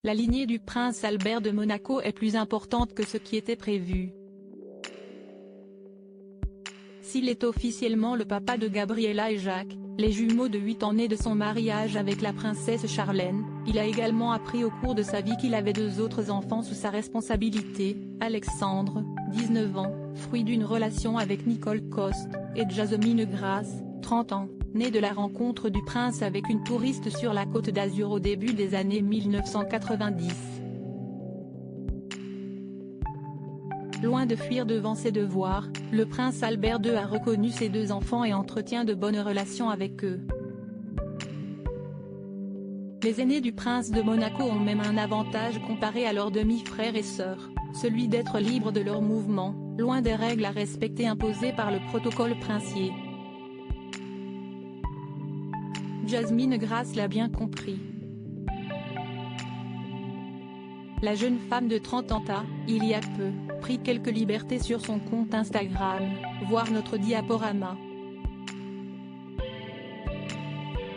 La lignée du prince Albert de Monaco est plus importante que ce qui était prévu. S'il est officiellement le papa de Gabriella et Jacques, les jumeaux de 8 ans nés de son mariage avec la princesse Charlène, il a également appris au cours de sa vie qu'il avait 2 autres enfants sous sa responsabilité, Alexandre, 19 ans, fruit d'une relation avec Nicole Coste, et Jasmine Grace, 30 ans, née de la rencontre du prince avec une touriste sur la Côte d'Azur au début des années 1990. Loin de fuir devant ses devoirs, le prince Albert II a reconnu ses 2 enfants et entretient de bonnes relations avec eux. Les aînés du prince de Monaco ont même un avantage comparé à leurs demi-frères et sœurs, celui d'être libres de leurs mouvements, loin des règles à respecter imposées par le protocole princier. Jasmine Grace l'a bien compris. La jeune femme de 30 ans a, il y a peu, pris quelques libertés sur son compte Instagram, voir notre diaporama.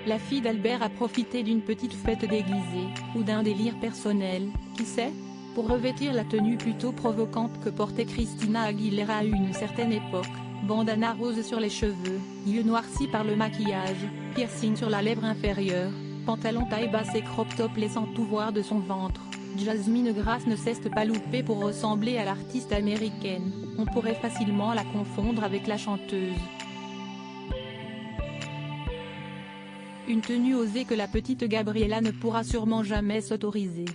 La fille d'Albert a profité d'une petite fête déguisée, ou d'un délire personnel, qui sait, pour revêtir la tenue plutôt provocante que portait Christina Aguilera à une certaine époque, bandana rose sur les cheveux, yeux noircis par le maquillage, piercing sur la lèvre inférieure, pantalon taille basse et crop top laissant tout voir de son ventre. Jasmine Grace ne s'est pas loupée pour ressembler à l'artiste américaine, on pourrait facilement la confondre avec la chanteuse. Une tenue osée que la petite Gabriella ne pourra sûrement jamais s'autoriser.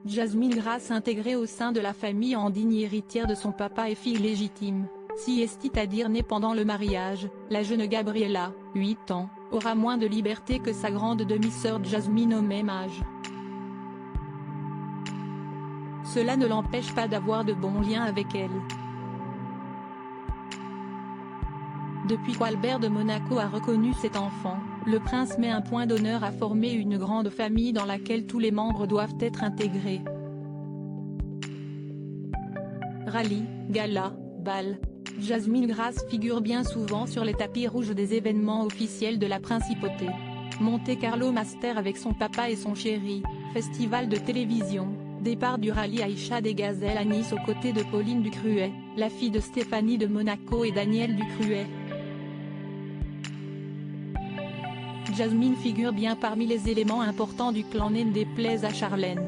Jasmine Grace intégrée au sein de la famille en digne héritière de son papa et fille légitime, si est à dire née pendant le mariage, la jeune Gabriella, 8 ans, aura moins de liberté que sa grande demi-sœur Jasmine au même âge. Cela ne l'empêche pas d'avoir de bons liens avec elle. Depuis qu'Albert de Monaco a reconnu cet enfant, le prince met un point d'honneur à former une grande famille dans laquelle tous les membres doivent être intégrés. Rallye, gala, bal. Jasmine Grace figure bien souvent sur les tapis rouges des événements officiels de la principauté. Monte Carlo Master avec son papa et son chéri, festival de télévision, départ du rallye Aïcha des Gazelles à Nice aux côtés de Pauline Ducruet, la fille de Stéphanie de Monaco et Daniel Ducruet. Jasmine figure bien parmi les éléments importants du clan n'en déplaise à Charlène.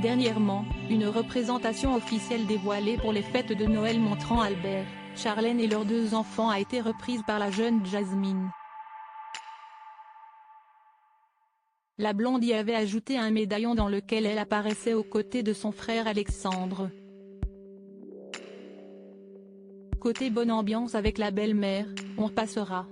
Dernièrement, une représentation officielle dévoilée pour les fêtes de Noël montrant Albert, Charlène et leurs 2 enfants a été reprise par la jeune Jasmine. La blonde y avait ajouté un médaillon dans lequel elle apparaissait aux côtés de son frère Alexandre. Côté bonne ambiance avec la belle-mère, on passera.